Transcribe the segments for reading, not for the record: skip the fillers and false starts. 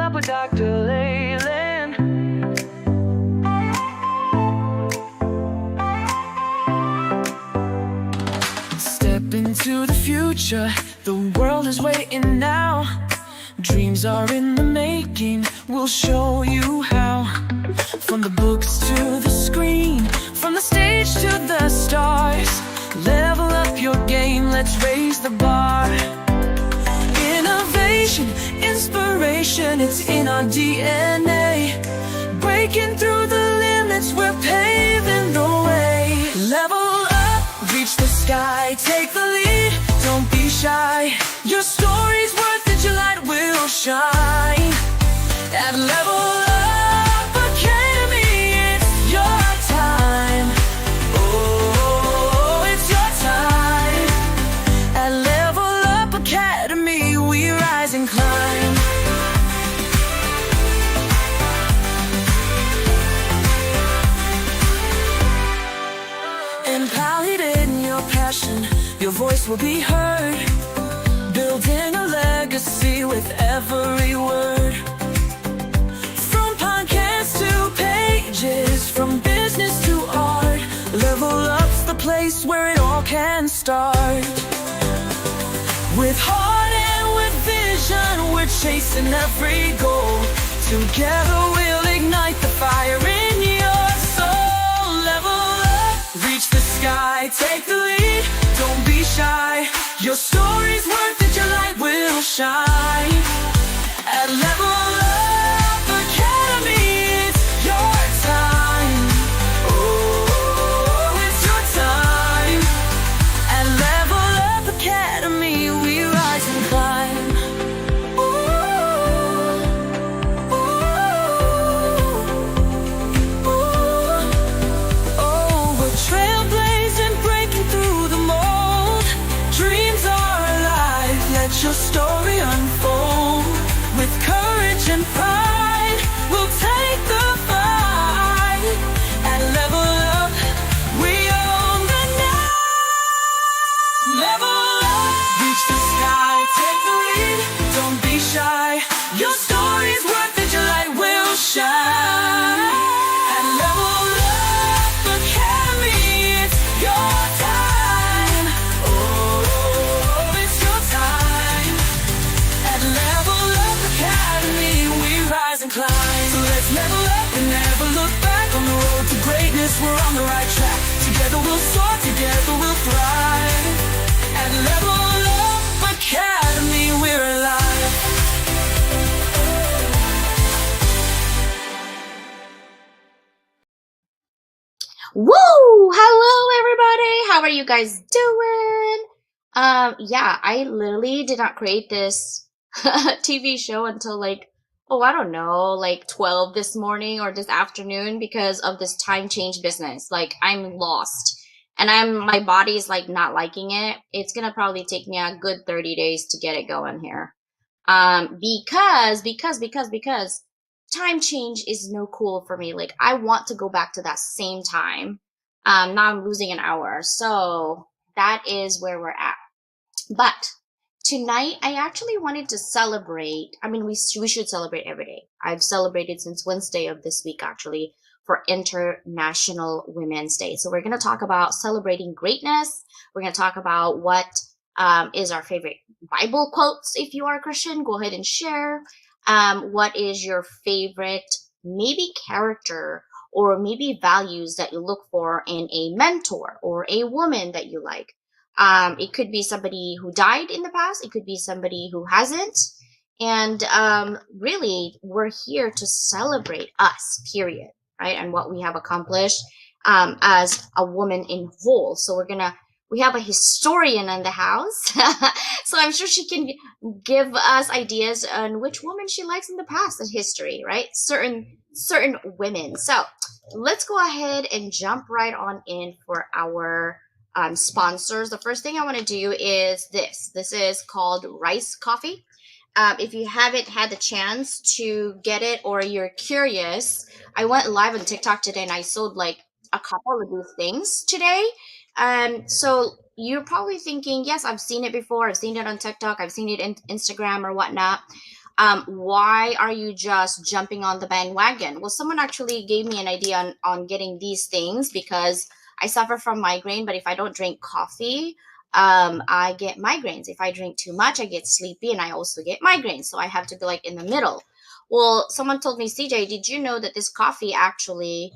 Up with Dr. Leyland. Step into the future, the world is waiting now. Dreams are in the making, we'll show you how. From the books to the screen, from the stage to the stars. Level up your game, let's raise the bar. Innovation, inspiration, it's in our DNA. Breaking through the limits, we're paving the way. Level up, reach the sky, take the lead, don't be shy. Your story's worth it, your light will shine. At Level Up Academy, it's your time. Oh, it's your time. At Level Up Academy, we rise and climb. Empowered in your passion, your voice will be heard. Building a legacy with every word. From podcasts to pages, from business to art. Level Up's the place where it all can start. With heart and with vision, we're chasing every goal. Together we'll ignite the fire in your soul. Level up, reach the sky, take the lead, don't be shy. Your story's worth it, your light will shine. At Level Up Academy, it's your time. Oh, it's your time. At Level Up Academy, we rise and climb. Ooh, ooh, ooh. Oh, we're trailblazing, breaking through the mold. Dreams are alive, let your story unfold. With courage and pride, we'll take the fight. At Level Up, we own the night. Level up, reach the sky, take the lead, don't be shy. Your story's worth it, your light will shine. At Level Up Academy, it's your time. Oh, it's your time. At Level Up Academy, we rise and climb. So let's level up and never look back. On the road to greatness, we're on the right track. Together we'll soar, together we'll thrive. At Level Up Academy, we're alive. Woo! Hello, everybody. How are you guys doing? Yeah, I literally did not create this TV show until I don't know, 12 this morning or this afternoon because of this time change business. I'm lost. And my body is not liking it. It's gonna probably take me a good 30 days to get it going here. Because time change is no cool for me. I want to go back to that same time. Now I'm losing an hour. So that is where we're at. But tonight I actually wanted to celebrate. I mean, we should celebrate every day. I've celebrated since Wednesday of this week, actually, for International Women's Day. So we're going to talk about celebrating greatness. We're going to talk about what is our favorite Bible quotes. If you are a Christian, go ahead and share. What is your favorite maybe character or maybe values that you look for in a mentor or a woman that you like? It could be somebody who died in the past. It could be somebody who hasn't. And really, we're here to celebrate us, period, right? And what we have accomplished as a woman in whole. So we have a historian in the house. So I'm sure she can give us ideas on which woman she likes in the past in history, right? Certain women. So let's go ahead and jump right on in for our sponsors. The first thing I want to do is this. This is called Rice Coffee. If you haven't had the chance to get it or you're curious, I went live on TikTok today and I sold a couple of these things today. So you're probably thinking, yes, I've seen it before. I've seen it on TikTok. I've seen it in Instagram or whatnot. Why are you just jumping on the bandwagon? Well, someone actually gave me an idea on getting these things because I suffer from migraine, but if I don't drink coffee, I get migraines. If I drink too much, I get sleepy and I also get migraines. So I have to be like in the middle. Well, someone told me, CJ, did you know that this coffee actually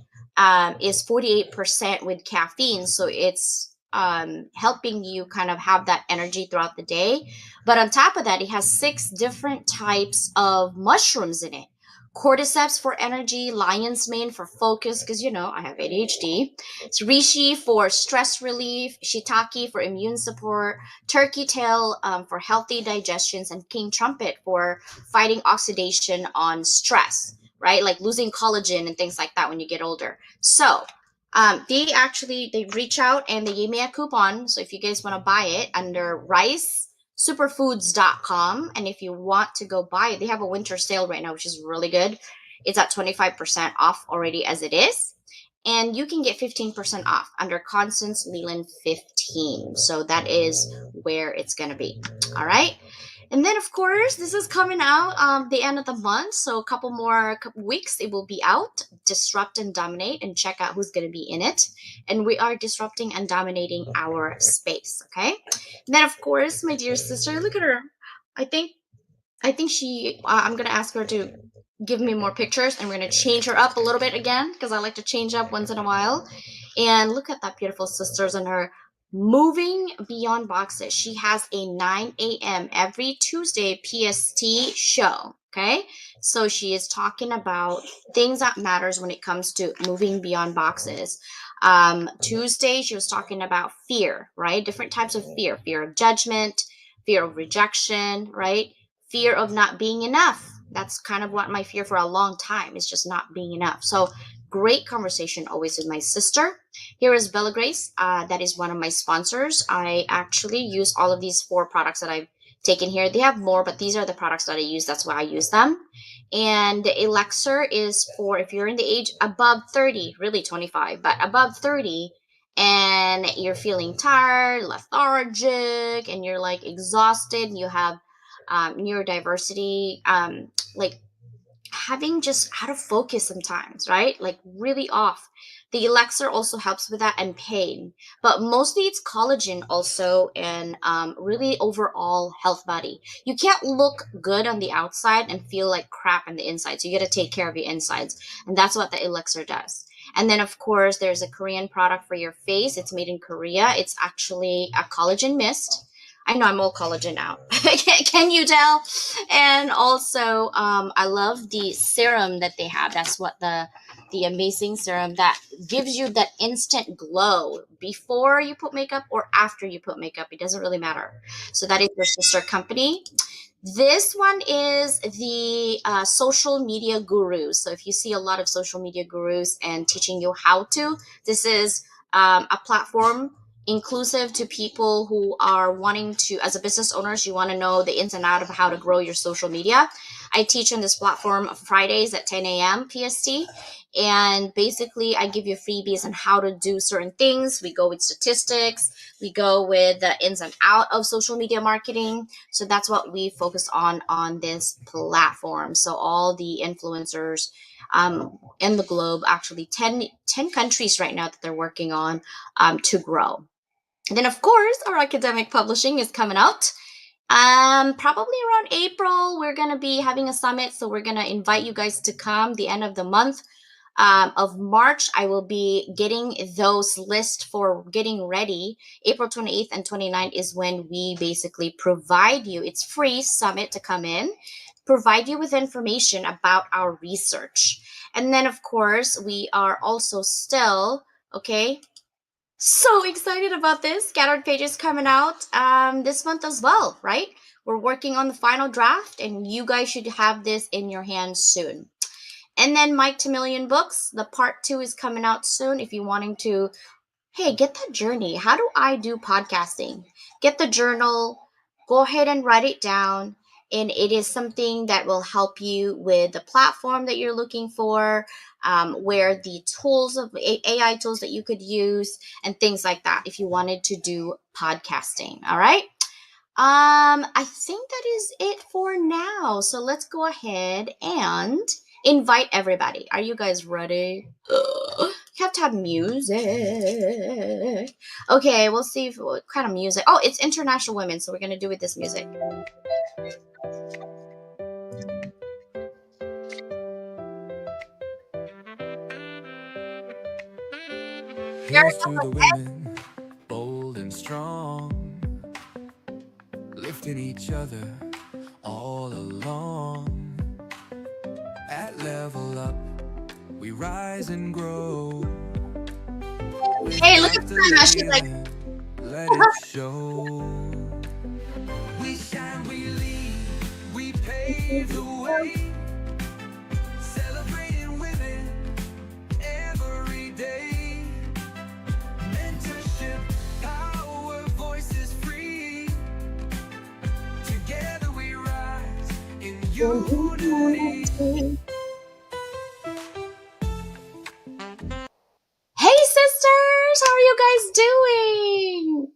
is 48% with caffeine? So it's helping you kind of have that energy throughout the day. But on top of that, it has 6 different types of mushrooms in it. Cordyceps for energy, lion's mane for focus, because I have ADHD. It's reishi for stress relief, shiitake for immune support, turkey tail for healthy digestions, and king trumpet for fighting oxidation on stress, right? Like losing collagen and things like that when you get older. So they reach out and they gave me a coupon. So if you guys want to buy it under ricesuperfoods.com, and if you want to go buy it, they have a winter sale right now, which is really good. It's at 25% off already as it is. And you can get 15% off under Constance Leland 15. So that is where it's going to be. All right. And then, of course, this is coming out the end of the month. So a couple weeks, it will be out. Disrupt and dominate, and check out who's going to be in it. And we are disrupting and dominating our space. Okay. And then, of course, my dear sister, look at her. I think she. I'm going to ask her to give me more pictures, and we're going to change her up a little bit again because I like to change up once in a while. And look at that beautiful sisters and her moving beyond boxes. She has a 9 a.m. every Tuesday PST show. Okay, so she is talking about things that matters when it comes to moving beyond boxes. Tuesday she was talking about fear, right? Different types of fear of judgment, fear of rejection, right? Fear of not being enough. That's kind of what my fear for a long time is, just not being enough. So great conversation always with my sister. Here is Bella Grace. That is one of my sponsors. I actually use all of these 4 products that I've taken here. They have more, but these are the products that I use. That's why I use them. And the Elixir is for if you're in the age above 30, really 25, but above 30, and you're feeling tired, lethargic, and you're like exhausted, and you have neurodiversity, like having just out of focus sometimes, right? Like really off. The Elixir also helps with that, and pain, but mostly it's collagen also, and really overall health body. You can't look good on the outside and feel like crap on the inside. So you got to take care of your insides. And that's what the Elixir does. And then, of course, there's a Korean product for your face. It's made in Korea. It's actually a collagen mist. I know I'm all collagen out. Can you tell? And also, I love the serum that they have. That's what the amazing serum that gives you that instant glow before you put makeup or after you put makeup. It doesn't really matter. So that is your sister company. This one is the social media gurus. So if you see a lot of social media gurus and teaching you how to, this is a platform inclusive to people who are wanting to, as a business owners, you want to know the ins and out of how to grow your social media. I teach on this platform Fridays at 10 a.m. PST. And basically, I give you freebies on how to do certain things. We go with statistics. We go with the ins and out of social media marketing. So that's what we focus on this platform. So all the influencers in the globe, actually 10 countries right now that they're working on to grow. And then, of course, our academic publishing is coming out. Probably around April, we're going to be having a summit. So we're going to invite you guys to come the end of the month. Of March, I will be getting those lists for getting ready. April 28th and 29th is when we basically provide you, it's free summit to come in, provide you with information about our research. And then, of course, we are also still, okay, so excited about this. Scattered Pages coming out this month as well, right? We're working on the final draft, and you guys should have this in your hands soon. And then Mike to Million Books, the part 2 is coming out soon. If you're wanting to, hey, get that journey. How do I do podcasting? Get the journal, go ahead and write it down. And it is something that will help you with the platform that you're looking for, where the tools of AI tools that you could use and things like that if you wanted to do podcasting. All right. I think that is it for now. So let's go ahead and invite everybody. Are you guys ready? Ugh. You have to have music. Okay, we'll see what kind of music. Oh, it's International Women, so we're gonna do with this music. Here's to the women, bold and strong, lifting each other all along. At Level Up, we rise and grow. Hey, look at Sana. She's like, Let it show. We shine, we lead, we pave the way. Celebrating women every day. Mentorship, power, voices free. Together we rise in unity. hey sisters, how are you guys doing?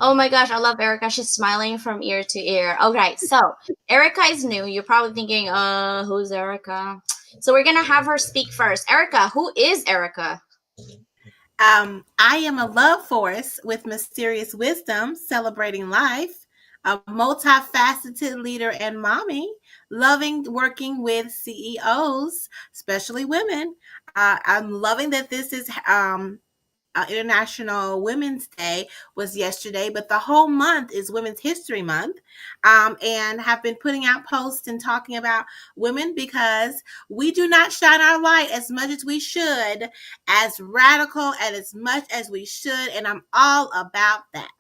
Oh my gosh, I love Erica. She's smiling from ear to ear. Okay, so Erica is new. You're probably thinking, who's Erica? So we're gonna have her speak first. Erica, who is Erica? I am a love force with mysterious wisdom, celebrating life, a multifaceted leader and mommy, loving working with CEOs, especially women. I'm loving that this is International Women's Day was yesterday, but the whole month is Women's History Month, and have been putting out posts and talking about women because we do not shine our light as much as we should, as radical and as much as we should, and I'm all about that.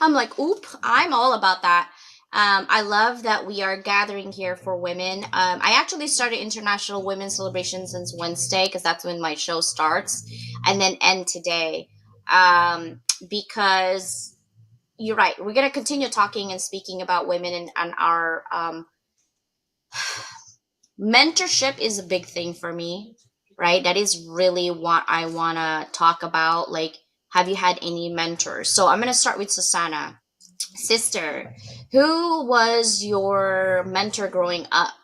I'm like, oop, I'm all about that. I love that we are gathering here for women. I actually started International Women's Celebration since Wednesday because that's when my show starts, and then end today. Because you're right, we're gonna continue talking and speaking about women and our mentorship is a big thing for me, right? That is really what I wanna talk about. Like, have you had any mentors? So I'm gonna start with Susanna. Sister, who was your mentor growing up?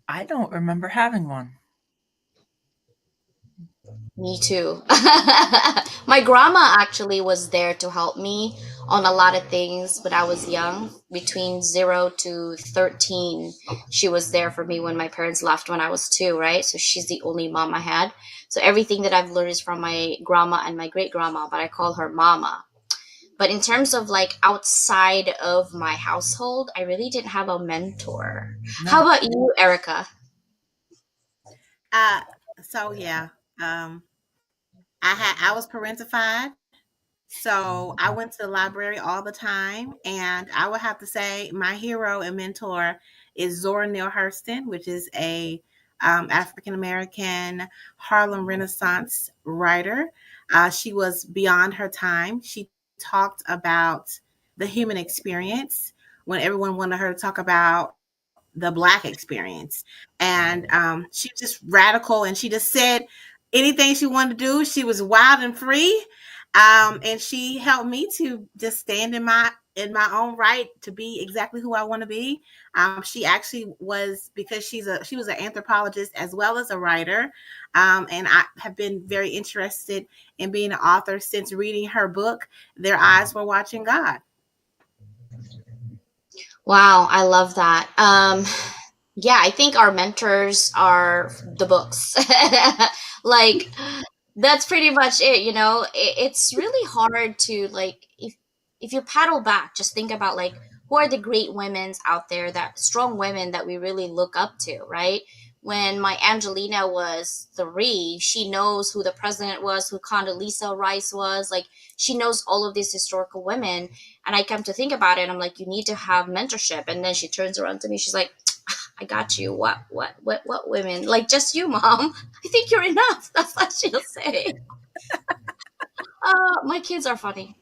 I don't remember having one. Me too. My grandma actually was there to help me on a lot of things when I was young, between 0 to 13. She was there for me when my parents left when I was 2, right? So she's the only mom I had. So everything that I've learned is from my grandma and my great grandma, but I call her mama. But in terms of like outside of my household, I really didn't have a mentor. How No. about you, Erica? Uh, so yeah, um, I was parentified. So I went to the library all the time, and I would have to say my hero and mentor is Zora Neale Hurston, which is a African American Harlem Renaissance writer. She was beyond her time. She talked about the human experience when everyone wanted her to talk about the Black experience. And she was just radical, and she just said anything she wanted to do. She was wild and free, and she helped me to just stand in my own right to be exactly who I want to be. She actually was, because she was an anthropologist as well as a writer, and I have been very interested in being an author since reading her book. Their eyes were watching God. Wow, I love that. Yeah, I think our mentors are the books. Like, that's pretty much it, you know. It's really hard to like if you paddle back, just think about like who are the great women's out there, that strong women that we really look up to, right? When my Angelina was 3, she knows who the president was, who Condoleezza Rice was. Like, she knows all of these historical women. And I come to think about it, I'm like, you need to have mentorship. And then she turns around to me, she's like, I got you. What women? Like, just you, mom. I think you're enough. That's what she'll say. My kids are funny.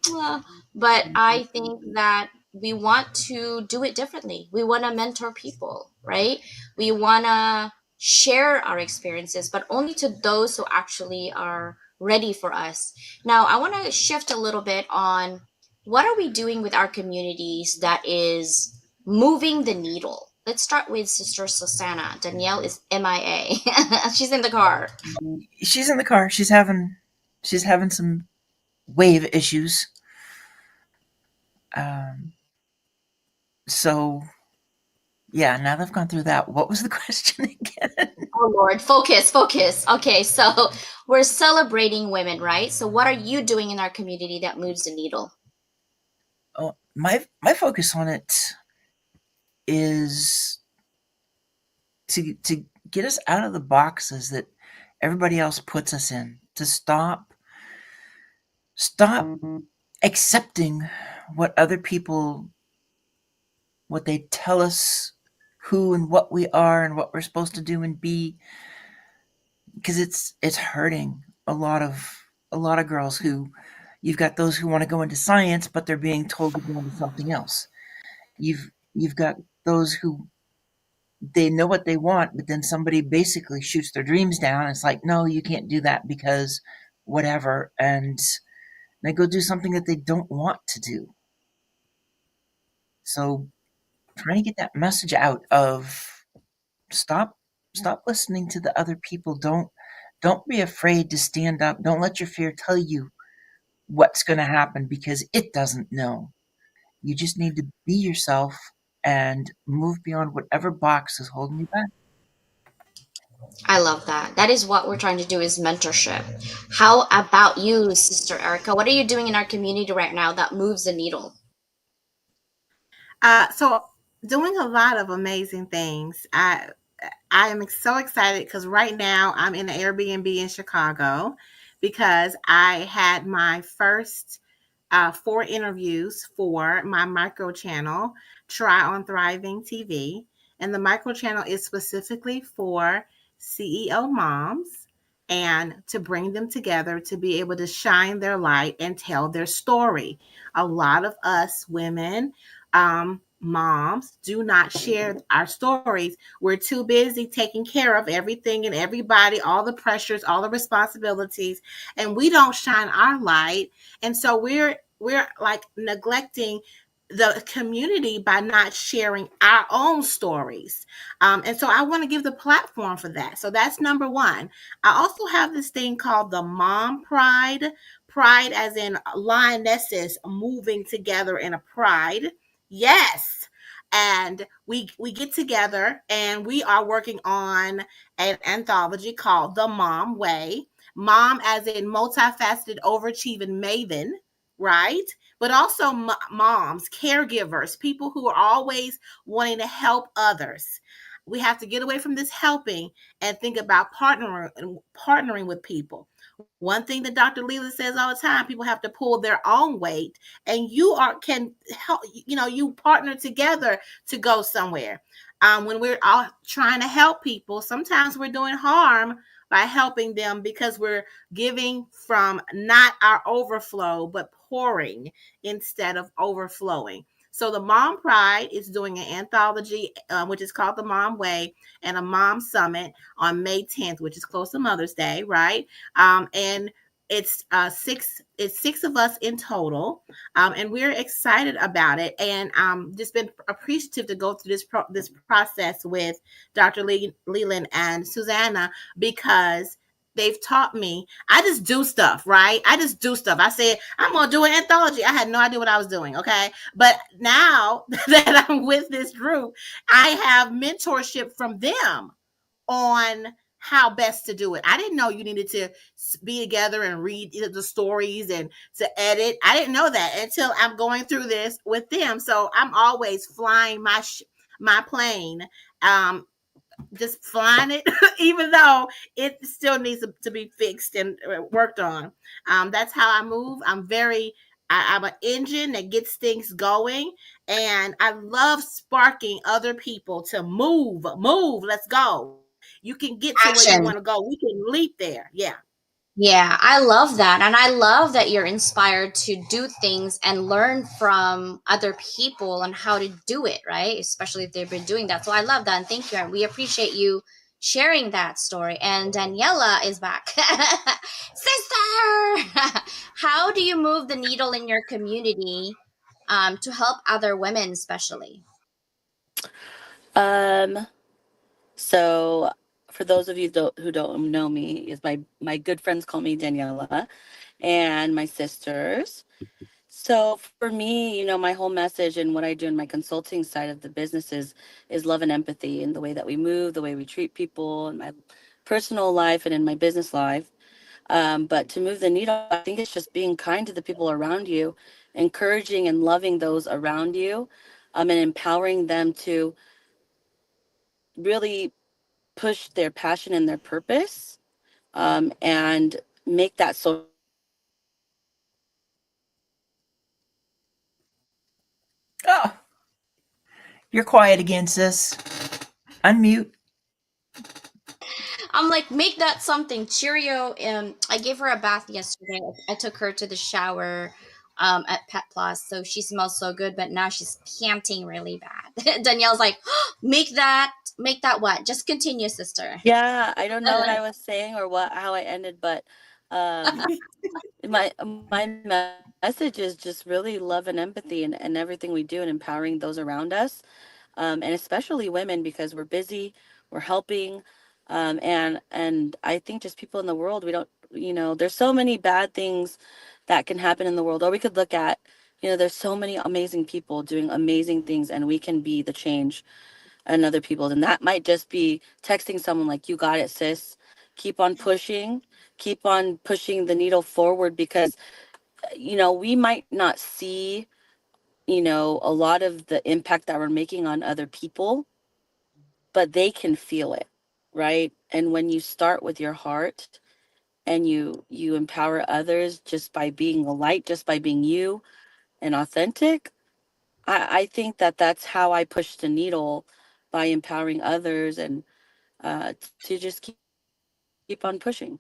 But I think that we want to do it differently. We want to mentor people, right? We want to share our experiences, but only to those who actually are ready for us. Now, I want to shift a little bit on what are we doing with our communities that is moving the needle. Let's start with Sister Susanna. Danielle is MIA. She's in the car. She's in the car. She's having some wave issues. Um, so yeah, now that I've gone through that, what was the question again? Oh Lord, focus, focus. Okay, so we're celebrating women, right? So what are you doing in our community that moves the needle? Oh, my focus on it is to get us out of the boxes that everybody else puts us in. To stop accepting what other people, what they tell us who and what we are and what we're supposed to do and be, because it's hurting a lot of girls. Who You've got those who want to go into science, but they're being told to go into something else. You've got those who, they know what they want, but then somebody basically shoots their dreams down. It's like, no, you can't do that because whatever, and they go do something that they don't want to do. So trying to get that message out of, stop stop listening to the other people. Don't be afraid to stand up. Don't let your fear tell you what's going to happen, because it doesn't know. You just need to be yourself and move beyond whatever box is holding you back. I love that. That is what we're trying to do is mentorship. How about you, Sister Erica? What are you doing in our community right now that moves the needle? So doing a lot of amazing things. I am so excited because right now I'm in an Airbnb in Chicago because I had my first 4 interviews for my micro channel, Try on Thriving TV. And the micro channel is specifically for CEO moms and to bring them together to be able to shine their light and tell their story. A lot of us women, moms, do not share our stories. We're too busy taking care of everything and everybody, all the pressures, all the responsibilities, and we don't shine our light. And so we're like neglecting the community by not sharing our own stories. And so I want to give the platform for that. So that's number one. I also have this thing called the Mom Pride. Pride as in lionesses moving together in a pride. Yes. And we get together and we are working on an anthology called The Mom Way. Mom as in multifaceted overachieving maven, right? But also moms, caregivers, people who are always wanting to help others. We have to get away from this helping and think about partnering with people. One thing that Dr. Leland says all the time, people have to pull their own weight, and can help, you partner together to go somewhere. When we're all trying to help people, sometimes we're doing harm by helping them because we're giving from not our overflow, but pouring instead of overflowing. So the Mom Pride is doing an anthology, which is called The Mom Way, and a Mom Summit on May 10th, which is close to Mother's Day, right? And it's six of us in total, and we're excited about it, and just been appreciative to go through this process with Dr. Leland and Susanna, because they've taught me. I just do stuff, right? I just do stuff. I said I'm gonna do an anthology. I had no idea what I was doing, okay? But now that I'm with this group, I have mentorship from them on how best to do it. I didn't know you needed to be together and read the stories and to edit. I didn't know that until I'm going through this with them. So I'm always flying my plane, just flying it, even though it still needs to be fixed and worked on. That's how I move. I'm an engine that gets things going, and I love sparking other people to move. Let's go. You can get to where you Action. want to go. We can leap there. Yeah. Yeah, I love that. And I love that you're inspired to do things and learn from other people on how to do it, right? Especially if they've been doing that. So I love that. And thank you. And we appreciate you sharing that story. And Daniela is back. Sister! How do you move the needle in your community to help other women, especially? Um, so for those of you who don't know me, is my good friends call me Daniela, and my sisters. So for me, my whole message and what I do in my consulting side of the business is love and empathy in the way that we move, the way we treat people in my personal life and in my business life. But to move the needle, I think it's just being kind to the people around you, encouraging and loving those around you, and empowering them to really push their passion and their purpose, and make that so. Oh, you're quiet again, sis. Unmute. I'm like, make that something. Cheerio. I gave her a bath yesterday. I took her to the shower at Pet Plus, so she smells so good. But now she's panting really bad. Danielle's like, make that what? Just continue, sister. Yeah, I don't know what I was saying or how I ended, but um, my message is just really love and empathy and everything we do and empowering those around us, and especially women because we're busy, we're helping, and I think just people in the world we don't, there's so many bad things that can happen in the world, or we could look at, there's so many amazing people doing amazing things, and we can be the change and other people's. And that might just be texting someone like, you got it, sis. Keep on pushing the needle forward because, we might not see, a lot of the impact that we're making on other people, but they can feel it. Right. And when you start with your heart and you empower others just by being a light, just by being you and authentic, I think that that's how I push the needle by empowering others and to just keep on pushing.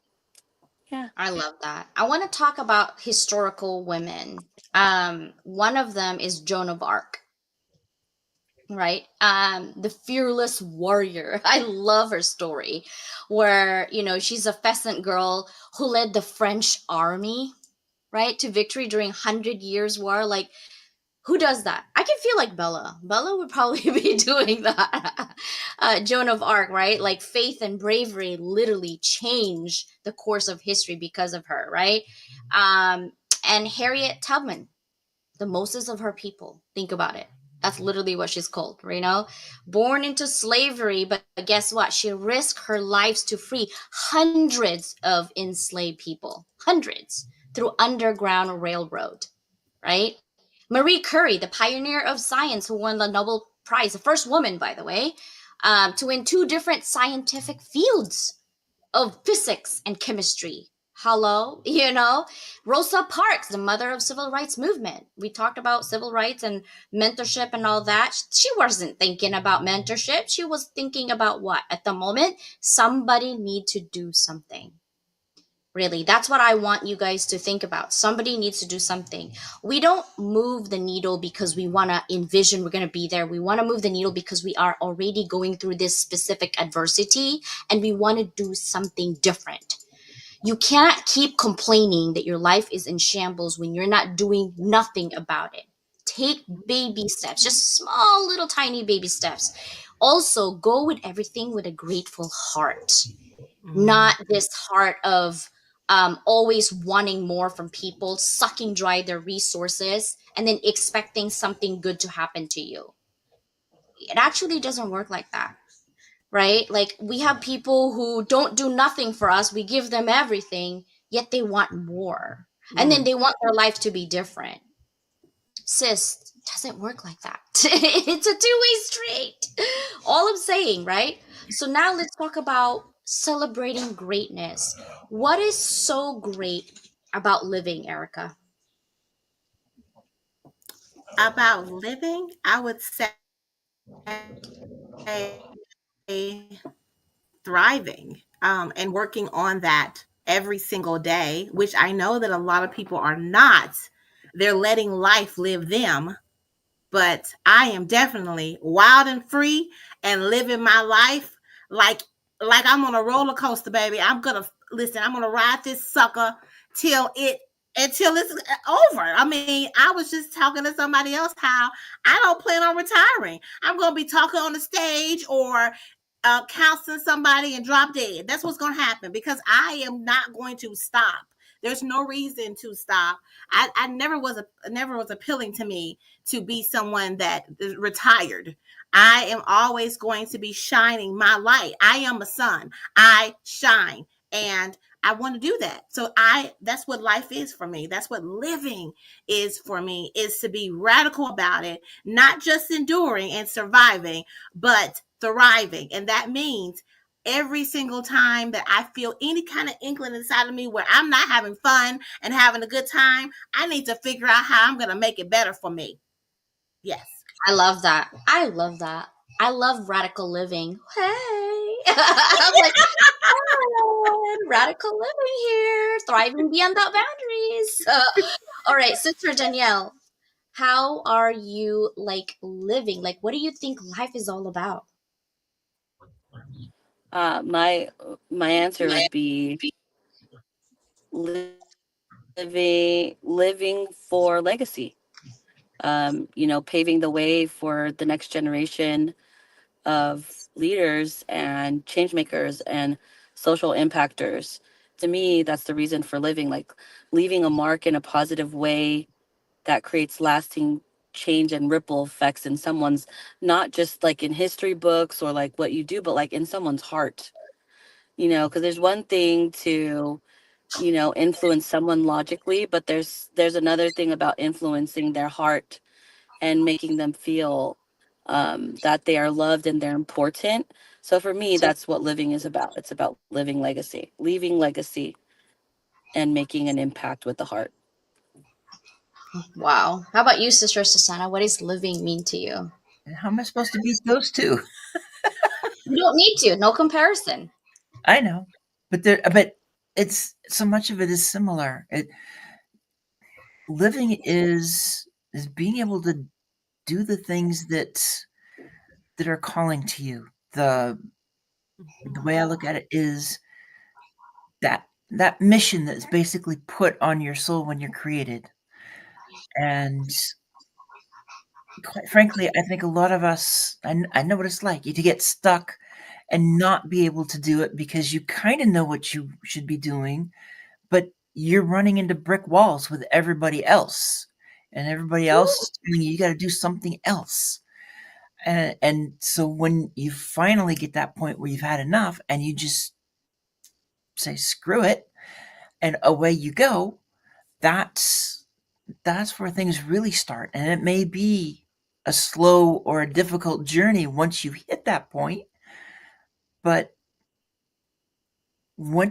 Yeah. I love that. I want to talk about historical women. One of them is Joan of Arc, right? The fearless warrior. I love her story, where she's a peasant girl who led the French army, right, to victory during 100 Years' War. Like, who does that? I can feel like Bella would probably be doing that. Joan of Arc, right? Like, faith and bravery literally change the course of history because of her, right? um and Harriet Tubman, the Moses of her people. Think about it. That's literally what she's called, born into slavery, but guess what? She risked her lives to free hundreds of enslaved people, hundreds, through Underground Railroad, right? Marie Curie, the pioneer of science who won the Nobel Prize, the first woman, by the way, to win two different scientific fields of physics and chemistry. Hello, Rosa Parks, the mother of civil rights movement. We talked about civil rights and mentorship and all that. She wasn't thinking about mentorship. She was thinking about what? At the moment, somebody need to do something. Really, that's what I want you guys to think about. Somebody needs to do something. We don't move the needle because we want to envision we're going to be there. We want to move the needle because we are already going through this specific adversity and we want to do something different. You can't keep complaining that your life is in shambles when you're not doing nothing about it. Take baby steps, just small little tiny baby steps. Also, go with everything with a grateful heart, not this heart of always wanting more from people, sucking dry their resources, and then expecting something good to happen to you. It actually doesn't work like that, right? Like, we have people who don't do nothing for us, we give them everything, yet they want more. And then they want their life to be different. Sis, it doesn't work like that. It's a two-way street. All I'm saying, right? So now let's talk about celebrating greatness. What is so great about living, Erica? About living, I would say thriving, and working on that every single day, which I know that a lot of people are not. They're letting life live them, but I am definitely wild and free and living my life like I'm on a roller coaster, baby. I'm gonna listen. I'm gonna ride this sucker till it until it's over. I mean, I was just talking to somebody else how I don't plan on retiring. I'm gonna be talking on the stage or counseling somebody and drop dead. That's what's gonna happen because I am not going to stop. There's no reason to stop. I never was appealing to me to be someone that is retired. I am always going to be shining my light. I am a sun. I shine. And I want to do that. So that's what life is for me. That's what living is for me, is to be radical about it, not just enduring and surviving, but thriving. And that means every single time that I feel any kind of inkling inside of me where I'm not having fun and having a good time, I need to figure out how I'm going to make it better for me. Yes. I love that. I love that. I love radical living. Hey. I'm like, oh, radical living here, thriving beyond the boundaries. All right, Sister Danielle, how are you like living? Like, what do you think life is all about? My answer would be living for legacy. Paving the way for the next generation of leaders and change makers and social impactors. To me, that's the reason for living, like leaving a mark in a positive way that creates lasting change and ripple effects in someone's, not just like in history books or like what you do, but like in someone's heart. Because there's one thing to influence someone logically, but there's another thing about influencing their heart and making them feel that they are loved and they're important. So for me, So, that's what living is about. It's about living legacy, leaving legacy, and making an impact with the heart. wow. How about you, Sister Susanna? What does living mean to you? How am I supposed to beat those two? You don't need to. No comparison. I know, but it's so much of it is similar. Living is being able to do the things that are calling to you. The way I look at it is that mission that's basically put on your soul when you're created. And quite frankly, I think a lot of us, I know what it's like to get stuck and not be able to do it because you kind of know what you should be doing, but you're running into brick walls with everybody else. And everybody else is telling you got to do something else. And so when you finally get that point where you've had enough and you just say screw it and away you go, that's where things really start. And it may be a slow or a difficult journey once you hit that point, but when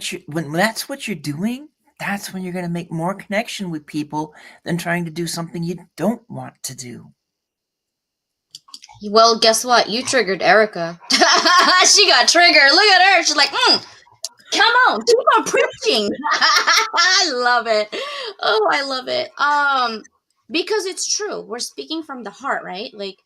that's what you're doing, that's when you're going to make more connection with people than trying to do something you don't want to do. Well, guess what? You triggered Erica. She got triggered. Look at her. She's like, come on, keep on preaching. I love it. Oh, I love it. Because it's true. We're speaking from the heart, right? Like,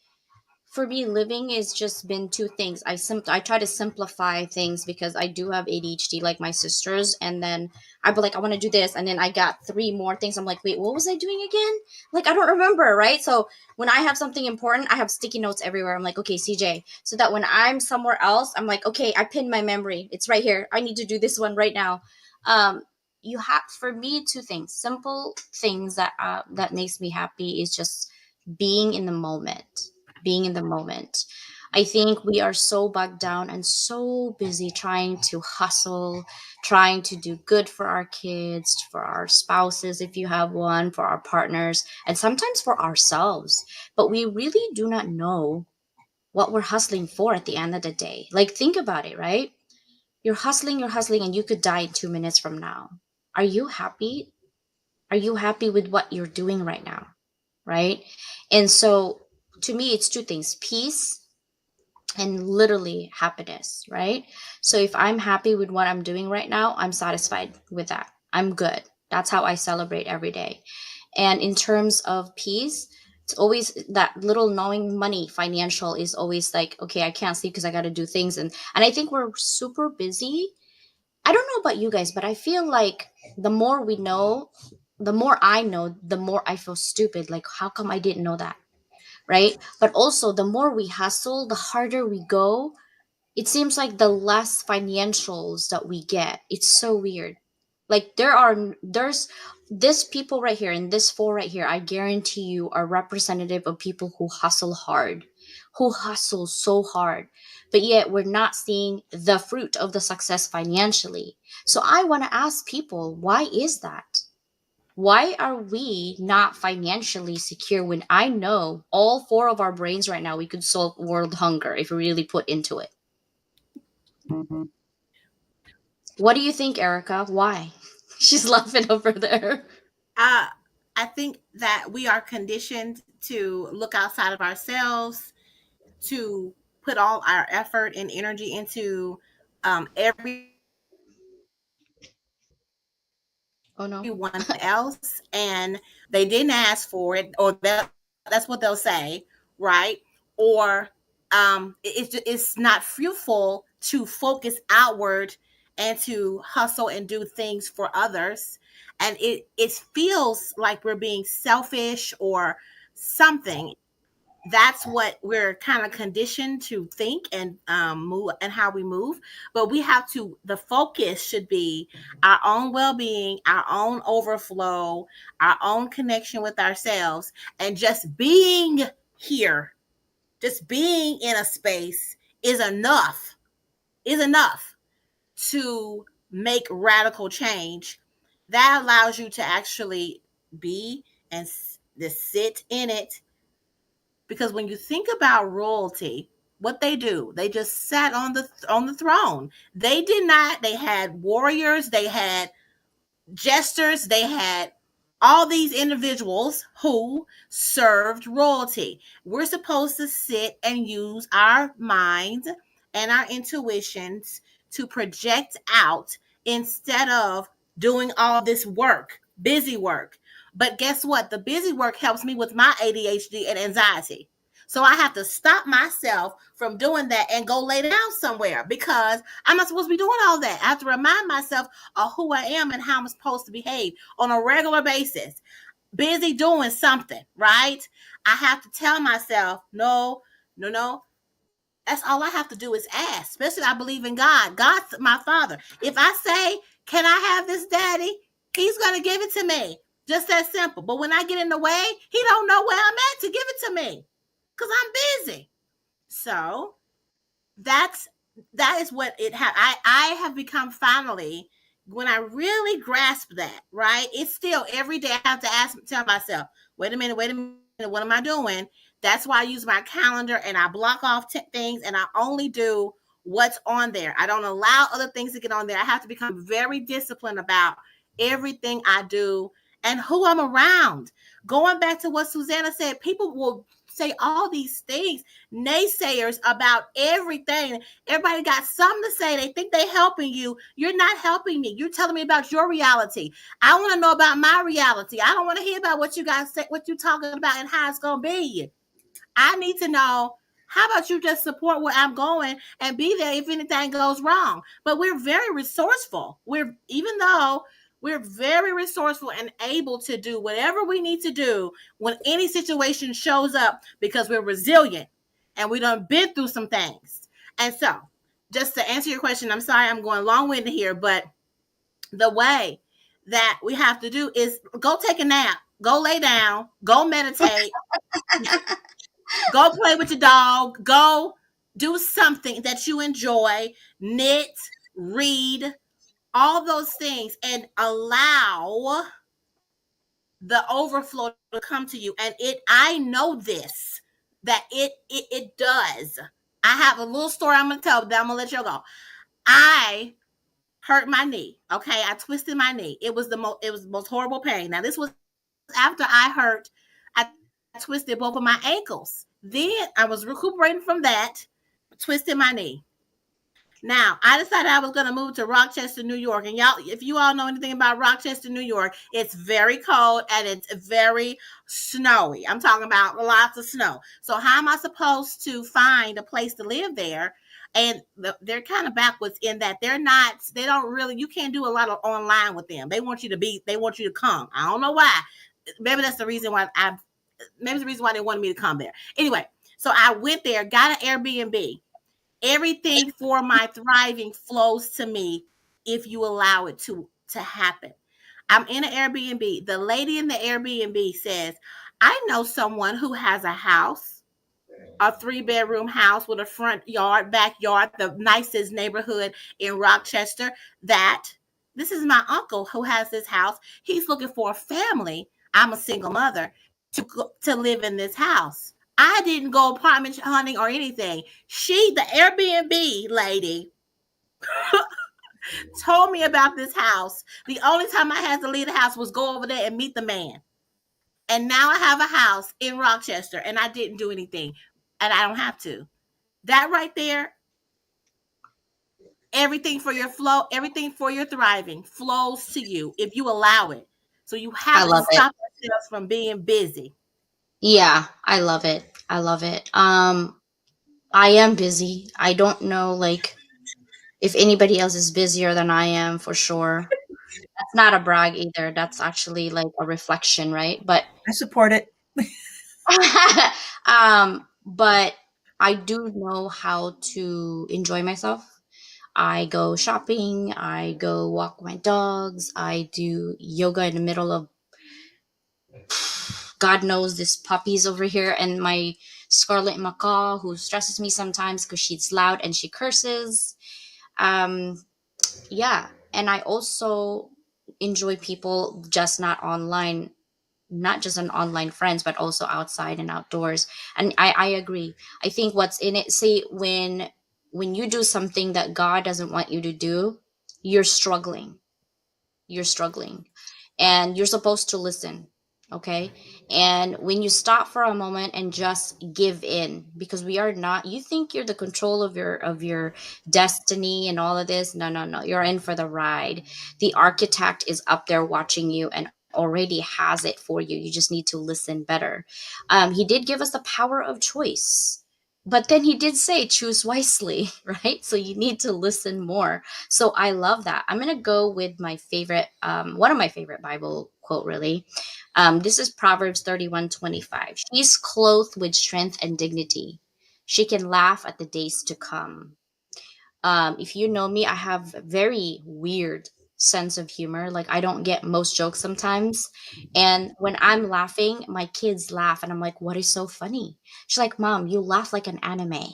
for me, living has just been two things. I try to simplify things because I do have ADHD like my sisters, and then I'd be like, I want to do this, and then I got three more things. I'm like, wait, what was I doing again? Like, I don't remember, right? So when I have something important, I have sticky notes everywhere. I'm like, okay, CJ, so that when I'm somewhere else, I'm like, okay, I pinned my memory. It's right here. I need to do this one right now. You have, for me, two things, simple things that makes me happy is just being in the moment, being in the moment. I think we are so bogged down and so busy trying to hustle, trying to do good for our kids, for our spouses, if you have one, for our partners, and sometimes for ourselves. But we really do not know what we're hustling for at the end of the day. Like, think about it, right? You're hustling, and you could die in 2 minutes from now. Are you happy? Are you happy with what you're doing right now? Right? And so to me, it's two things: peace and literally happiness, right? So if I'm happy with what I'm doing right now, I'm satisfied with that. I'm good. That's how I celebrate every day. And in terms of peace, it's always that little knowing money, financial is always like, okay, I can't sleep because I got to do things. And I think we're super busy. I don't know about you guys, but I feel like the more we know, the more I know, the more I feel stupid. Like, how come I didn't know that? Right? But also, the more we hustle, the harder we go. It seems like the less financials that we get. It's so weird. Like there's this people right here and this four right here, I guarantee you are representative of people who hustle hard, who hustle so hard, but yet we're not seeing the fruit of the success financially. So I want to ask people, why is that? Why are we not financially secure when I know all four of our brains right now we could solve world hunger if we really put into it? What do you think, Erica? Why? She's laughing over there. I think that we are conditioned to look outside of ourselves, to put all our effort and energy into everyone Oh no. else, and they didn't ask for it, or that's what they'll say, right? Or it's not fruitful to focus outward and to hustle and do things for others, and it feels like we're being selfish or something. That's what we're kind of conditioned to think and move, and how we move. But we have to, the focus should be our own well-being, our own overflow, our own connection with ourselves, and just being here, just being in a space is enough to make radical change. That allows you to actually be and just sit in it. Because when you think about royalty, what they do, they just sat on the throne. They did not. They had warriors. They had jesters. They had all these individuals who served royalty. We're supposed to sit and use our minds and our intuitions to project out instead of doing all this work, busy work. But guess what? The busy work helps me with my ADHD and anxiety. So I have to stop myself from doing that and go lay down somewhere, because I'm not supposed to be doing all that. I have to remind myself of who I am and how I'm supposed to behave on a regular basis. Busy doing something, right? I have to tell myself, no, no, no. That's all I have to do is ask. Especially I believe in God. God's my father. If I say, can I have this, daddy? He's going to give it to me. Just that simple. But when I get in the way, he don't know where I'm at to give it to me, because I'm busy. So that is what it had. I have become, finally, when I really grasp that, right? It's still every day I have to tell myself, wait a minute, what am I doing? That's why I use my calendar and I block off things, and I only do what's on there. I don't allow other things to get on there. I have to become very disciplined about everything I do and who I'm around. Going back to what Susanna said, people will say all these things, naysayers about everything. Everybody got something to say. They think they're helping you. You're not helping me. You're telling me about your reality. I want to know about my reality. I don't want to hear about what you guys say, what you're talking about, and how it's going to be. I need to know, how about you just support where I'm going and be there if anything goes wrong? But we're very resourceful. Even though we're very resourceful and able to do whatever we need to do when any situation shows up, because we're resilient and we done been through some things. And so, just to answer your question, I'm sorry I'm going long-winded here, but the way that we have to do is go take a nap, go lay down, go meditate, go play with your dog, go do something that you enjoy, knit, read, all those things, and allow the overflow to come to you. And I know this, that it does. I have a little story I'm gonna tell, then I'm gonna let you go. I hurt my knee. Okay, I twisted my knee. It was the most horrible pain. Now, this was after I twisted both of my ankles. Then I was recuperating from that. twisted my knee. Now, I decided I was going to move to Rochester, New York. And y'all, if you all know anything about Rochester, New York, it's very cold and it's very snowy. I'm talking about lots of snow. So how am I supposed to find a place to live there? And they're kind of backwards in that they don't really, you can't do a lot of online with them. They want you to come. I don't know why. Maybe that's the reason why they wanted me to come there. Anyway, so I went there, got an Airbnb. Everything for my thriving flows to me if you allow it to happen. I'm in an Airbnb. The lady in the Airbnb says, I know someone who has a house, a 3-bedroom house with a front yard, backyard, the nicest neighborhood in Rochester. This is my uncle who has this house. He's looking for a family. I'm a single mother to live in this house. I didn't go apartment hunting or anything. The Airbnb lady, told me about this house. The only time I had to leave the house was go over there and meet the man. And now I have a house in Rochester and I didn't do anything. And I don't have to. That right there, everything for your thriving flows to you if you allow it. So you have to stop yourself from being busy. Yeah, I love it. I love it. I am busy. I don't know, like, if anybody else is busier than I am, for sure. That's not a brag either. That's actually like a reflection, right? But I support it. but I do know how to enjoy myself. I go shopping, I go walk my dogs, I do yoga in the middle of God knows this puppy's over here, and my Scarlet Macaw, who stresses me sometimes because she's loud and she curses. Yeah, and I also enjoy people, just not online, not just on online friends, but also outside and outdoors. And I agree. I think what's in it, say, when you do something that God doesn't want you to do, you're struggling. You're struggling. And you're supposed to listen. Okay. And when you stop for a moment and just give in, because we are not, you think you're the control of your destiny and all of this. No, no, no. You're in for the ride. The architect is up there watching you and already has it for you. You just need to listen better. He did give us the power of choice, but then he did say choose wisely, right? So you need to listen more. So I love that. I'm going to go with my favorite, one of my favorite Bible quote, really. This is Proverbs 31:25. She's clothed with strength and dignity. She can laugh at the days to come. If you know me, I have a very weird sense of humor. Like, I don't get most jokes sometimes. And when I'm laughing, my kids laugh and I'm like, what is so funny? She's like, Mom, you laugh like an anime.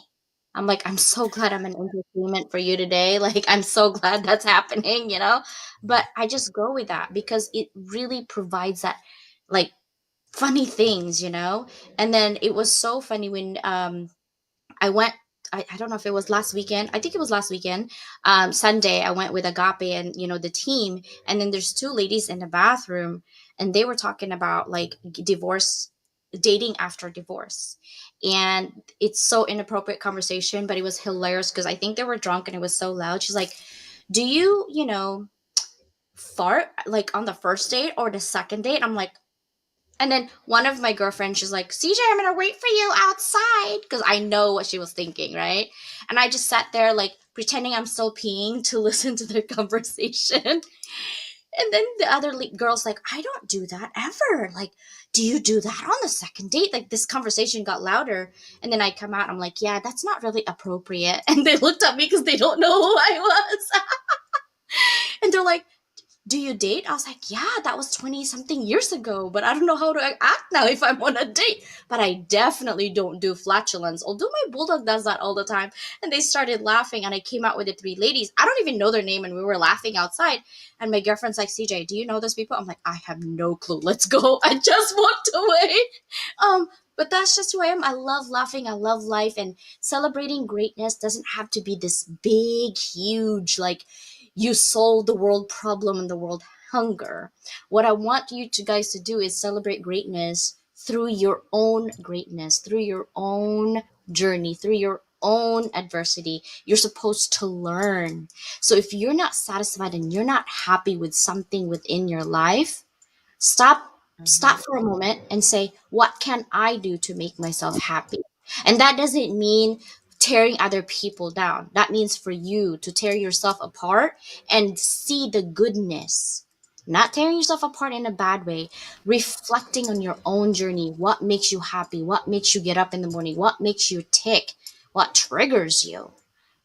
I'm like, I'm so glad I'm an entertainment for you today. Like, I'm so glad that's happening, you know? But I just go with that because it really provides that, like, funny things, you know? And then it was so funny when I went, I don't know if it was last weekend. I think it was last weekend. Sunday, I went with Agape and, the team. And then there's two ladies in the bathroom and they were talking about like divorce, dating after divorce. And it's so inappropriate conversation, but it was hilarious because I think they were drunk and it was so loud. She's like, do you, fart like on the first date or the second date? I'm like, and then one of my girlfriends, she's like, CJ, I'm going to wait for you outside. Because I know what she was thinking, right? And I just sat there, like, pretending I'm still peeing to listen to their conversation. And then the other girl's like, I don't do that ever. Like, do you do that on the second date? Like, this conversation got louder. And then I come out, I'm like, yeah, that's not really appropriate. And they looked at me because they don't know who I was. And they're like, do you date? I was like, yeah, that was 20 something years ago, but I don't know how to act now if I'm on a date. But I definitely don't do flatulence, although my bulldog does that all the time. And they started laughing and I came out with the three ladies. I don't even know their name and we were laughing outside. And my girlfriend's like, CJ, do you know those people? I'm like, I have no clue. Let's go. I just walked away. But that's just who I am. I love laughing. I love life, and celebrating greatness doesn't have to be this big, huge, like, you solve the world problem and the world hunger. What I want you guys to do is celebrate greatness through your own greatness, through your own journey, through your own adversity. You're supposed to learn. So if you're not satisfied and you're not happy with something within your life, stop for a moment and say, what can I do to make myself happy? And that doesn't mean tearing other people down. That means for you to tear yourself apart and see the goodness. Not tearing yourself apart in a bad way, reflecting on your own journey. What makes you happy? What makes you get up in the morning? What makes you tick? What triggers you?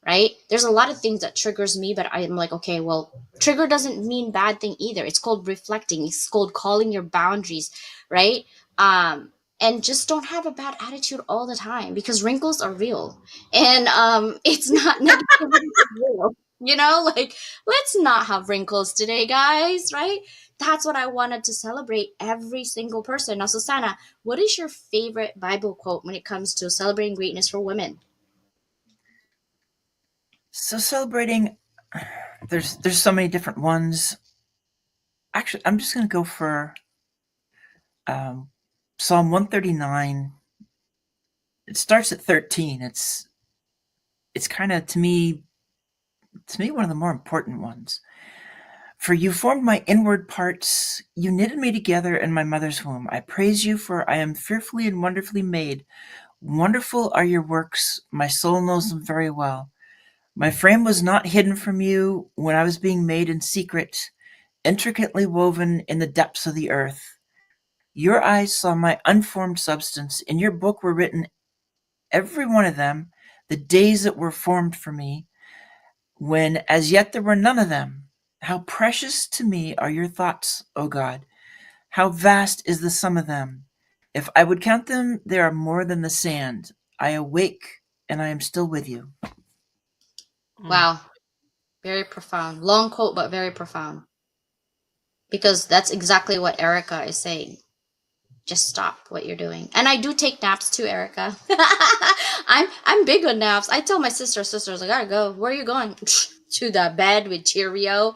Right? There's a lot of things that triggers me, but I'm like, okay, well, trigger doesn't mean bad thing either. It's called reflecting. It's called calling your boundaries, right? And just don't have a bad attitude all the time, because wrinkles are real, and it's not negativity is real. Like, let's not have wrinkles today, guys, right? That's what I wanted to celebrate every single person. Now, Susanna, what is your favorite Bible quote when it comes to celebrating greatness for women? So celebrating, there's so many different ones. Actually, I'm just going to go for Psalm 139. It starts at 13. It's kind of, to me, one of the more important ones. For you formed my inward parts, you knitted me together in my mother's womb. I praise you, for I am fearfully and wonderfully made. Wonderful are your works, my soul knows them very well. My frame was not hidden from you when I was being made in secret, intricately woven in the depths of the earth. Your eyes saw my unformed substance. In your book were written, every one of them, the days that were formed for me, when as yet there were none of them. How precious to me are your thoughts, O God! How vast is the sum of them! If I would count them, they are more than the sand. I awake, and I am still with you. Wow. Very profound. Long quote, but very profound. Because that's exactly what Erica is saying. Just stop what you're doing. And I do take naps too, Erica. I'm big on naps. I tell my sisters, I gotta go. Where are you going? To the bed with Cheerio.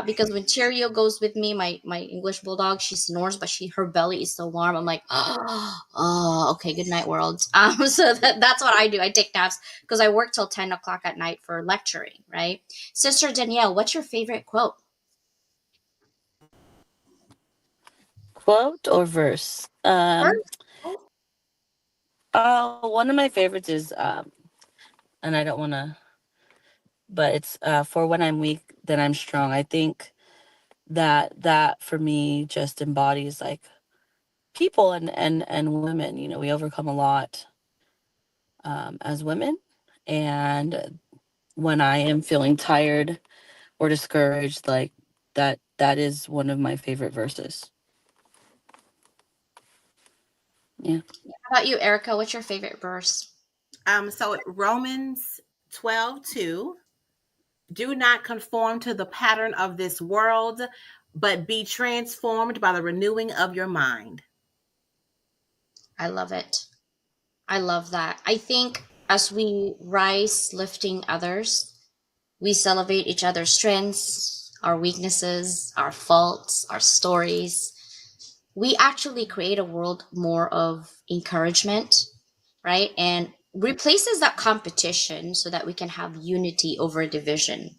Because when Cheerio goes with me, my English bulldog, she snores, but her belly is so warm. I'm like, oh, okay, good night, world. So that's what I do. I take naps because I work till 10 o'clock at night for lecturing, right? Sister Danielle, what's your favorite quote? Quote or verse? One of my favorites is and I don't want to, but it's for when I'm weak, then I'm strong. I think that for me just embodies like people and women. We overcome a lot as women, and when I am feeling tired or discouraged, like that is one of my favorite verses. Yeah. How about you, Erica? What's your favorite verse? So Romans 12:2. Do not conform to the pattern of this world, but be transformed by the renewing of your mind. I love it. I love that. I think as we rise lifting others, we celebrate each other's strengths, our weaknesses, our faults, our stories. We actually create a world more of encouragement, right? And replaces that competition so that we can have unity over division.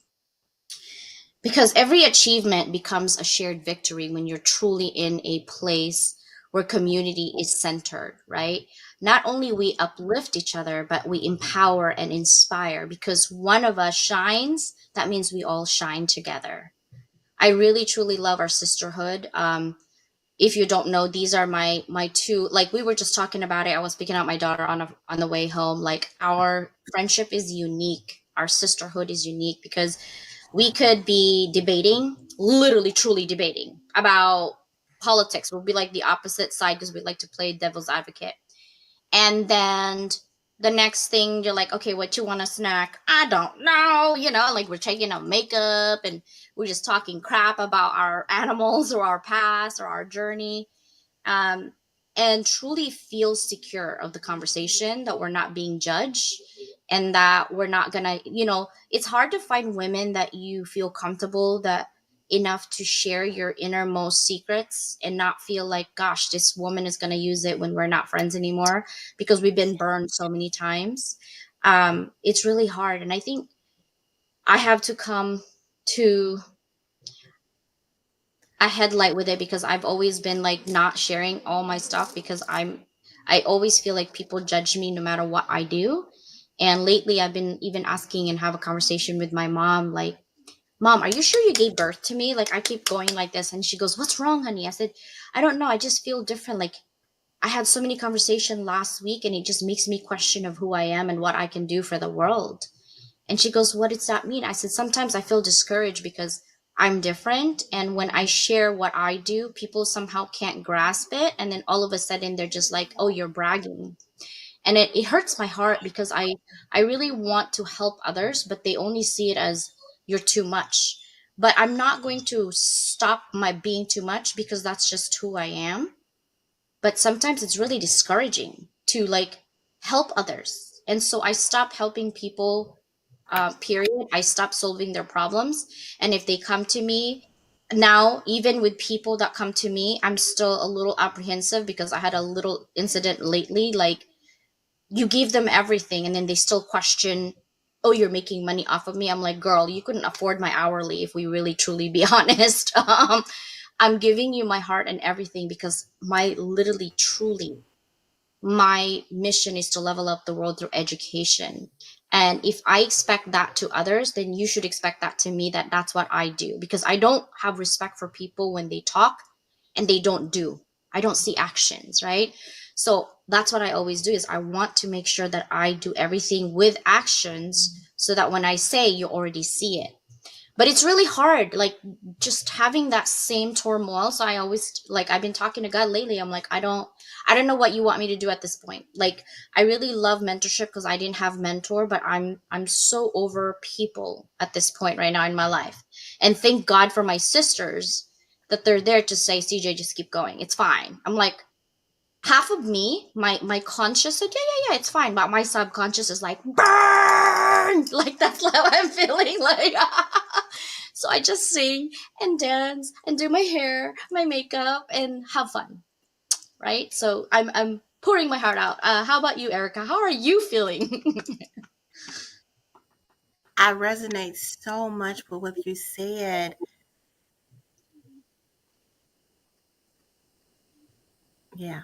Because every achievement becomes a shared victory when you're truly in a place where community is centered, right? Not only we uplift each other, but we empower and inspire, because one of us shines, that means we all shine together. I really truly love our sisterhood. If you don't know, these are my two, like we were just talking about it. I was picking up my daughter on the way home. Like, our friendship is unique. Our sisterhood is unique because we could be debating, literally truly debating about politics. We'll be like the opposite side because we like to play devil's advocate. And then the next thing you're like, okay, what you want to snack? I don't know. Like, we're checking out makeup and we're just talking crap about our animals or our past or our journey. Um, and truly feel secure of the conversation, that we're not being judged, and that we're not gonna, it's hard to find women that you feel comfortable that enough to share your innermost secrets and not feel like, gosh, this woman is gonna use it when we're not friends anymore, because we've been burned so many times. it's really hard. And I think I have to come to a headlight with it, because I've always been like not sharing all my stuff, because I always feel like people judge me no matter what I do. And lately I've been even asking and have a conversation with my mom, like, Mom, are you sure you gave birth to me? Like, I keep going like this. And she goes, What's wrong, honey? I said, I don't know. I just feel different. Like, I had so many conversations last week, and it just makes me question of who I am and what I can do for the world. And she goes, What does that mean? I said, Sometimes I feel discouraged because I'm different. And when I share what I do, people somehow can't grasp it. And then all of a sudden they're just like, Oh, you're bragging. And it hurts my heart, because I really want to help others, but they only see it as you're too much. But I'm not going to stop my being too much, because that's just who I am. But sometimes it's really discouraging to like help others. And so I stop helping people, period. I stop solving their problems. And if they come to me now, even with people that come to me, I'm still a little apprehensive, because I had a little incident lately. Like, you give them everything and then they still question, Oh, you're making money off of me. I'm like, girl, you couldn't afford my hourly, if we really truly be honest. I'm giving you my heart and everything, because my literally truly my mission is to level up the world through education. And if I expect that to others, then you should expect that to me, that that's what I do, because I don't have respect for people when they talk and they don't do. I don't see actions, right? So that's what I always do, is I want to make sure that I do everything with actions, so that when I say, you already see it. But it's really hard, like, just having that same turmoil. So I always, like, I've been talking to God lately. I'm like, I don't know what you want me to do at this point. Like, I really love mentorship, because I didn't have mentor, but I'm so over people at this point right now in my life. And thank God for my sisters, that they're there to say, CJ, just keep going, it's fine. I'm like, half of me, my conscious said, yeah, it's fine, but my subconscious is like, burn. Like, that's how I'm feeling. Like, so I just sing and dance and do my hair, my makeup, and have fun, right? So I'm pouring my heart out. How about you, Erica? How are you feeling? I resonate so much with what you said. Yeah.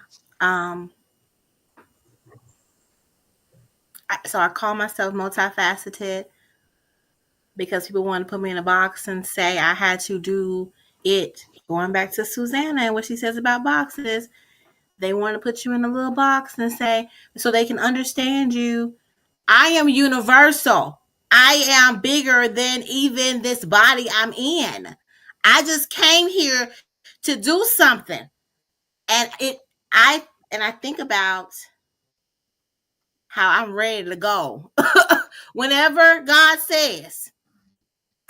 So I call myself multifaceted, because people want to put me in a box and say I had to do it. Going back to Susanna and what she says about boxes, they want to put you in a little box and say, so they can understand you. I am universal. I am bigger than even this body I'm in. I just came here to do something. And I think about how I'm ready to go. Whenever God says,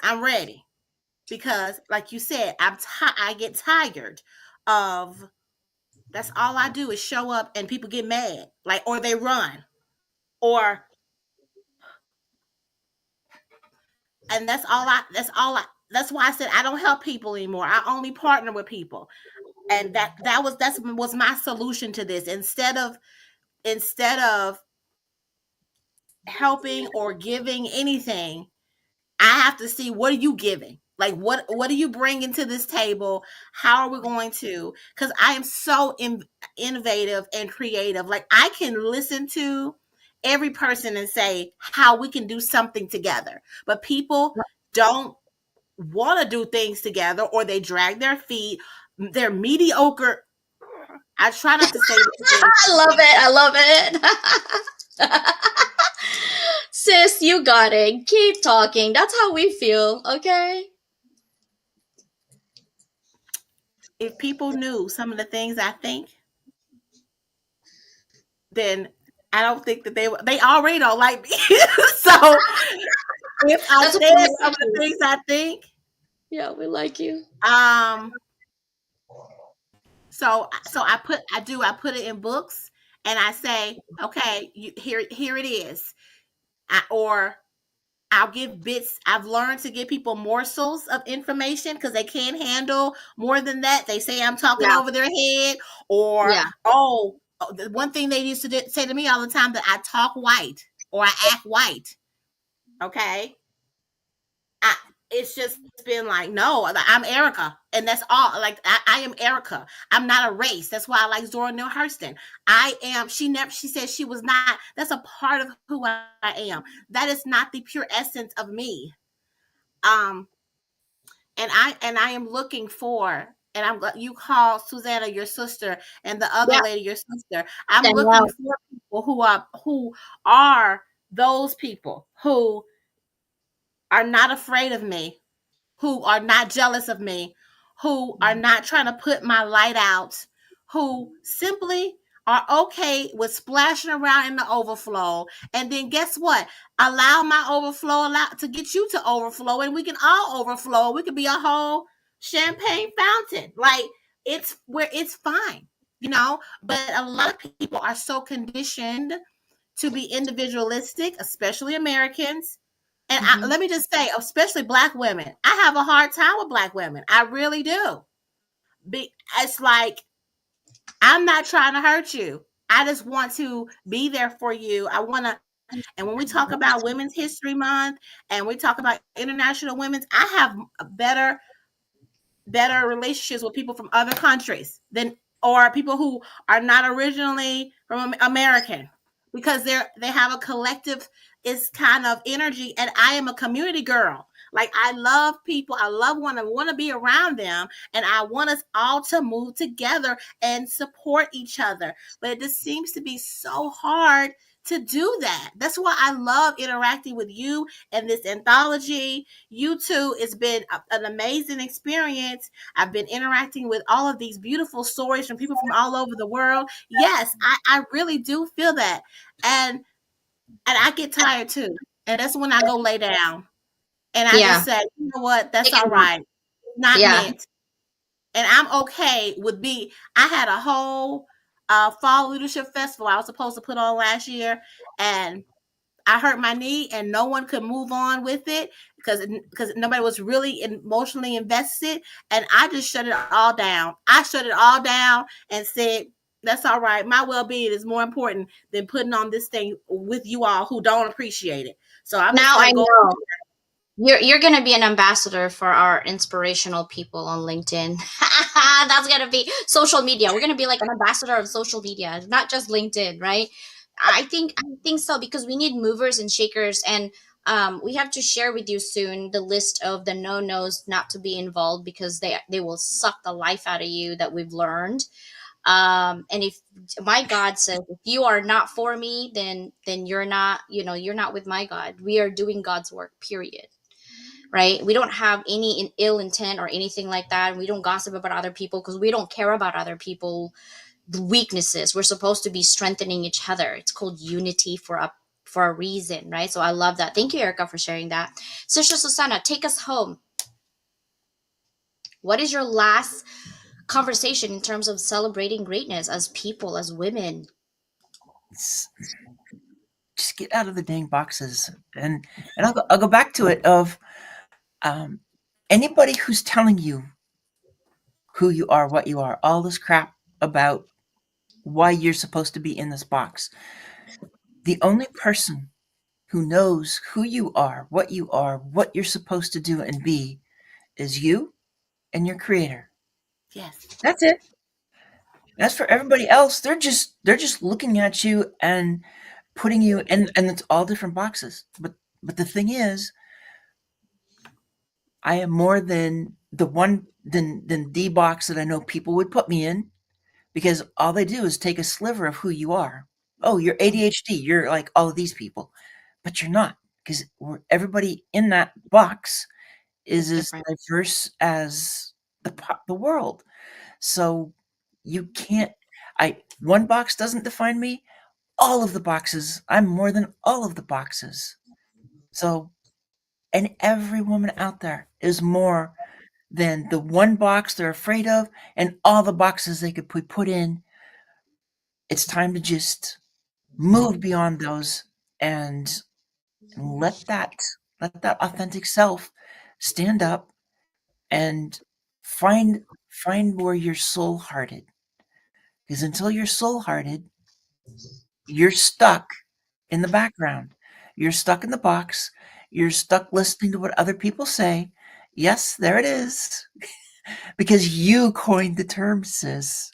I'm ready. Because like you said, I get tired of, that's all I do is show up and people get mad, like, or they run, or, and that's why I said I don't help people anymore. I only partner with people. And that was my solution to this. Instead of helping or giving anything, I have to see, what are you giving? Like, what are you bringing to this table? How are we going to? Because I am so innovative and creative. Like, I can listen to every person and say how we can do something together. But people don't want to do things together, or they drag their feet. They're mediocre. I try not to say this. I love it. Sis, you got it. Keep talking. That's how we feel, okay? If people knew some of the things I think, then I don't think that they already don't like me. So if I That's said what some of the things I think, yeah, we like you. So I put it in books, and I say, okay, here it is. Or I'll give bits. I've learned to give people morsels of information, because they can't handle more than that. They say I'm talking over their head, or, Yeah. the one thing they used to say to me all the time, that I talk white. or I act white. Okay. I, it's just been like, no, I'm Erica, and that's all. Like, I am Erica. I'm not a race. That's why I like Zora Neale Hurston. I am. She said she was not. That's a part of who I am. That is not the pure essence of me. Um, and I am looking for. And you call Susanna your sister, and the other Yeah, lady your sister. I'm looking Danielle. for people who are those people who are not afraid of me, who are not jealous of me, who are not trying to put my light out, who simply are okay with splashing around in the overflow. And then guess what? Allow my overflow to get you to overflow, and we can all overflow. We could be a whole champagne fountain. Like, it's fine, you know. But a lot of people are so conditioned to be individualistic, especially Americans. And Hmm. let me just say, especially Black women, I have a hard time with Black women. I really do. It's like, I'm not trying to hurt you. I just want to be there for you. I want to. And when we talk about Women's History Month and we talk about International Women's, I have better relationships with people from other countries than, or people who are not originally from American, because they have a collective is kind of energy, and I am a community girl. Like, I love people. I love want to be around them, and I want us all to move together and support each other. But it just seems to be so hard to do that. That's why I love interacting with you and this anthology. You two, it's been an amazing experience. I've been interacting with all of these beautiful stories from people from all over the world. Yes, I really do feel that. And I get tired too. And that's when I go lay down. And I just Yeah, say, you know what, that's take a all nap. right. It's not Yeah. meant. And I'm okay with I had a whole fall leadership festival I was supposed to put on last year, and I hurt my knee, and no one could move on with it because nobody was really emotionally invested, and I just shut it all down. I shut it all down and said, "That's all right. My well-being is more important than putting on this thing with you all who don't appreciate it." So I'm just Now gonna I go. know. You're gonna be an ambassador for our inspirational people on LinkedIn. That's gonna be social media. We're gonna be like an ambassador of social media, not just LinkedIn, right? I think so, because we need movers and shakers, and we have to share with you soon the list of the no nos not to be involved, because they will suck the life out of you, that we've learned. And if my God says, if you are not for me, then you're not, you're not with my God. We are doing God's work, period. Right? We don't have any ill intent or anything like that. We don't gossip about other people because we don't care about other people weaknesses. We're supposed to be strengthening each other. It's called unity for a reason, right? So I love that. Thank you, Erica, for sharing that. Sister Susanna, take us home. What is your last conversation in terms of celebrating greatness as people, as women? Just get out of the dang boxes, and I'll go back to it of um, anybody who's telling you who you are, what you are, all this crap about why you're supposed to be in this box. The only person who knows who you are, what you're supposed to do and be is you and your creator. Yes. That's it. As for everybody else, they're just looking at you and putting you in, and it's all different boxes. But the thing is, I am more than the box that I know people would put me in, because all they do is take a sliver of who you are. Oh, you're ADHD. You're like all of these people, but you're not, because everybody in that box is It's as different. diverse as the world. So you can't. I One box doesn't define me. All of the boxes. I'm more than all of the boxes. So, and every woman out there is more than the one box they're afraid of, and all the boxes they could be put in. It's time to just move beyond those, and let that authentic self stand up and find where you're soul hearted. Because until you're soul hearted, you're stuck in the background. You're stuck in the box. You're stuck listening to what other people say. Yes, there it is. Because you coined the term, sis.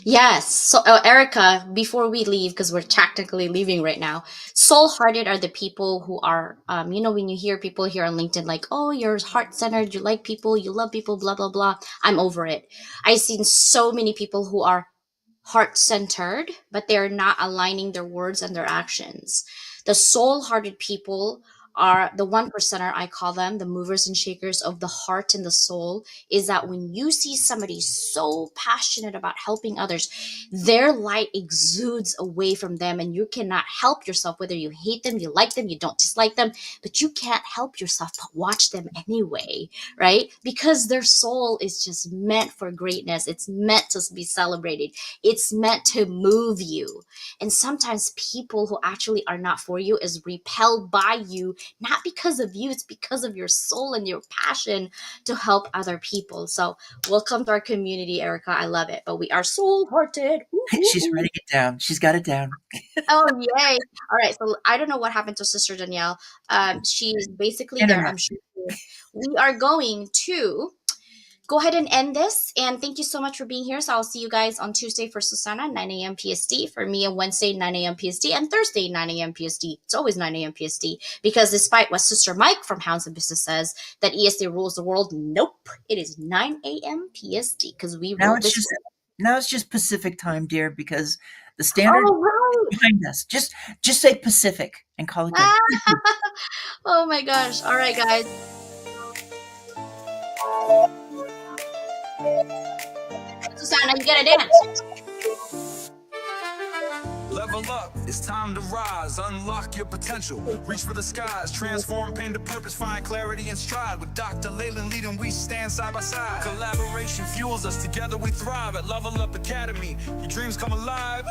Yes. So, Erica, before we leave, because we're technically leaving right now, soul-hearted are the people who are, when you hear people here on LinkedIn, like, oh, you're heart-centered, you like people, you love people, blah, blah, blah. I'm over it. I've seen so many people who are heart-centered, but they're not aligning their words and their actions. The soul-hearted people are the 1%er, I call them, the movers and shakers of the heart and the soul, is that when you see somebody so passionate about helping others, their light exudes away from them, and you cannot help yourself, whether you hate them, you like them, you don't dislike them, but you can't help yourself but watch them anyway, right? Because their soul is just meant for greatness. It's meant to be celebrated. It's meant to move you. And sometimes people who actually are not for you is repelled by you, not because of you, it's because of your soul and your passion to help other people. So welcome to our community, Erica. I love it. But we are soul-hearted. She's writing it down. She's got it down. Oh, yay. All right. So I don't know what happened to Sister Danielle. She's basically there. Internet. I'm sure we are going to go ahead and end this. And thank you so much for being here. So I'll see you guys on Tuesday for Susanna, 9 a.m. PST. For me, on Wednesday, 9 a.m. PST. And Thursday, 9 a.m. PST. It's always 9 a.m. PST. Because despite what Sister Mike from Hounds of Business says, that EST rules the world, nope. It is 9 a.m. PST. Because we Now rule it's this just world. now it's just Pacific time, dear, because the standard Oh, right. is behind us. Just say Pacific and call it good. Oh my gosh. All right, guys. Susanna, you gotta dance. Level up, it's time to rise, unlock your potential, reach for the skies, transform pain to purpose, find clarity and stride. With Dr. Leyland leading, we stand side by side. Collaboration fuels us, together we thrive at Level Up Academy. Your dreams come alive.